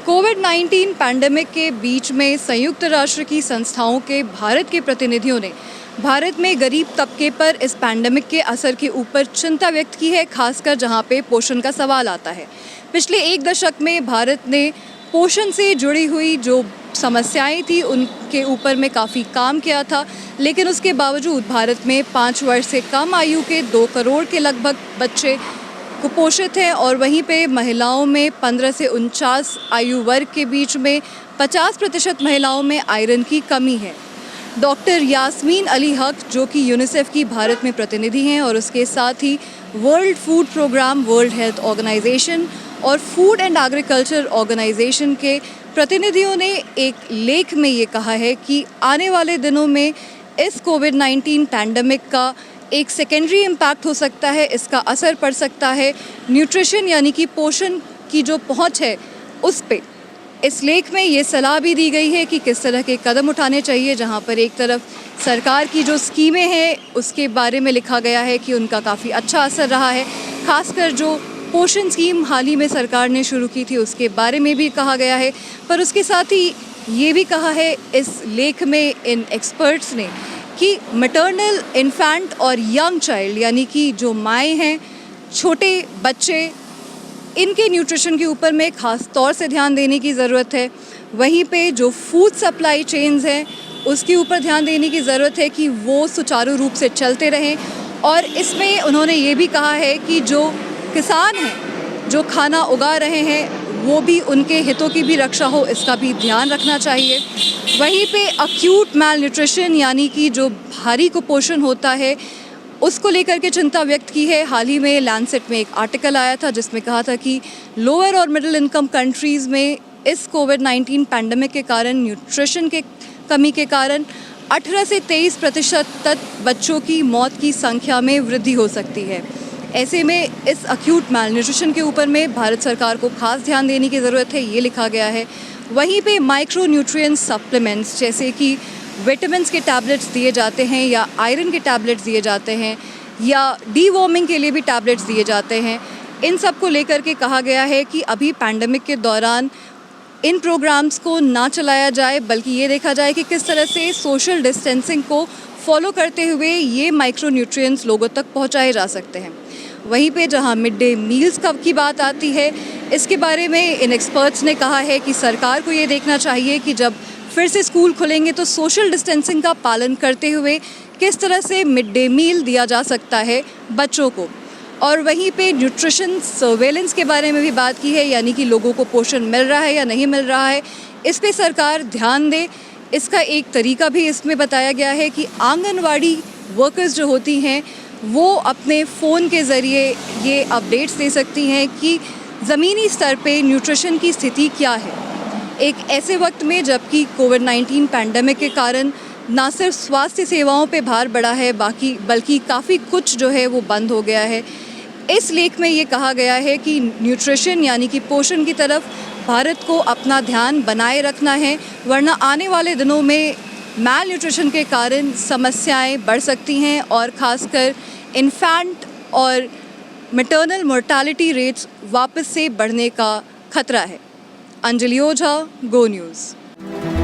कोविड-19 pandemic के बीच में संयुक्त राष्ट्र की संस्थाओं के भारत के प्रतिनिधियों ने भारत में गरीब तबके पर इस पैंडेमिक के असर के ऊपर चिंता व्यक्त की है, खासकर जहां पे पोषण का सवाल आता है। पिछले एक दशक में भारत ने पोषण से जुड़ी हुई जो समस्याएं थी उनके ऊपर में काफ़ी काम किया था, लेकिन उसके बावजूद भारत में 5 वर्ष से कम आयु के 2 करोड़ के लगभग बच्चे कुपोषित हैं और वहीं पे महिलाओं में 15 से 49 आयु वर्ग के बीच में 50% महिलाओं में आयरन की कमी है। डॉक्टर यास्मीन अली हक, जो कि यूनिसेफ की भारत में प्रतिनिधि हैं, और उसके साथ ही World Food Programme, World Health Organisation और फूड एंड एग्रीकल्चर ऑर्गेनाइजेशन के प्रतिनिधियों ने एक लेख में ये कहा है कि आने वाले दिनों में इस कोविड-19 पैंडेमिक का एक सेकेंडरी इम्पैक्ट हो सकता है, इसका असर पड़ सकता है न्यूट्रिशन यानी कि पोषण की जो पहुंच है उस पे। इस लेख में ये सलाह भी दी गई है कि किस तरह के कदम उठाने चाहिए, जहां पर एक तरफ सरकार की जो स्कीमें हैं उसके बारे में लिखा गया है कि उनका काफ़ी अच्छा असर रहा है। खासकर जो पोषण स्कीम हाल ही में सरकार ने शुरू की थी उसके बारे में भी कहा गया है, पर उसके साथ ही ये भी कहा है इस लेख में इन एक्सपर्ट्स ने कि मैटरनल, इन्फेंट और यंग चाइल्ड यानी कि जो माएँ हैं, छोटे बच्चे, इनके न्यूट्रिशन के ऊपर में ख़ास तौर से ध्यान देने की ज़रूरत है। वहीं पे जो फूड सप्लाई चेन्स हैं उसके ऊपर ध्यान देने की ज़रूरत है कि वो सुचारू रूप से चलते रहें। और इसमें उन्होंने ये भी कहा है कि जो किसान हैं, जो खाना उगा रहे हैं, वो भी उनके हितों की भी रक्षा हो, इसका भी ध्यान रखना चाहिए। वहीं पे अक्यूट मैल न्यूट्रिशन यानी कि जो भारी कुपोषण होता है उसको लेकर के चिंता व्यक्त की है। हाल ही में लैंसेट में एक आर्टिकल आया था जिसमें कहा था कि लोअर और मिडिल इनकम कंट्रीज़ में इस कोविड-19 पैंडेमिक के कारण, न्यूट्रिशन के कमी के कारण 18 से 23% तक बच्चों की मौत की संख्या में वृद्धि हो सकती है। ऐसे में इस अक्यूट मैल न्यूट्रिशन के ऊपर में भारत सरकार को खास ध्यान देने की ज़रूरत है, ये लिखा गया है। वहीं पे माइक्रो न्यूट्रिएंट सप्लीमेंट्स जैसे कि विटामिन्स के टैबलेट्स दिए जाते हैं या आयरन के टैबलेट्स दिए जाते हैं या डीवॉर्मिंग के लिए भी टैबलेट्स दिए जाते हैं, इन सब को लेकर के कहा गया है कि अभी पैंडेमिक के दौरान इन प्रोग्राम्स को ना चलाया जाए, बल्कि ये देखा जाए कि किस तरह से सोशल डिस्टेंसिंग को फॉलो करते हुए ये माइक्रो न्यूट्रिएंट्स लोगों तक पहुँचाए जा सकते हैं। वहीं पे जहाँ मिड डे मील्स की बात आती है, इसके बारे में इन एक्सपर्ट्स ने कहा है कि सरकार को ये देखना चाहिए कि जब फिर से स्कूल खुलेंगे तो सोशल डिस्टेंसिंग का पालन करते हुए किस तरह से मिड डे मील दिया जा सकता है बच्चों को। और वहीं पे न्यूट्रिशन सर्वेलेंस के बारे में भी बात की है, यानी कि लोगों को पोषण मिल रहा है या नहीं मिल रहा है, इस पे सरकार ध्यान दे। इसका एक तरीका भी इसमें बताया गया है कि आंगनवाड़ी वर्कर्स जो होती हैं वो अपने फ़ोन के ज़रिए ये अपडेट्स दे सकती हैं कि ज़मीनी स्तर पे न्यूट्रिशन की स्थिति क्या है। एक ऐसे वक्त में जबकि कोविड-19 पैंडेमिक के कारण ना सिर्फ स्वास्थ्य सेवाओं पे भार बढ़ा है बल्कि काफ़ी कुछ जो है वो बंद हो गया है। इस लेख में ये कहा गया है कि न्यूट्रिशन यानी कि पोषण की तरफ भारत को अपना ध्यान बनाए रखना है, वरना आने वाले दिनों में मैल न्यूट्रिशन के कारण समस्याएं बढ़ सकती हैं और ख़ासकर इन्फेंट और मैटरनल मोर्टालिटी रेट्स वापस से बढ़ने का खतरा है। अंजलि ओझा, गो न्यूज़।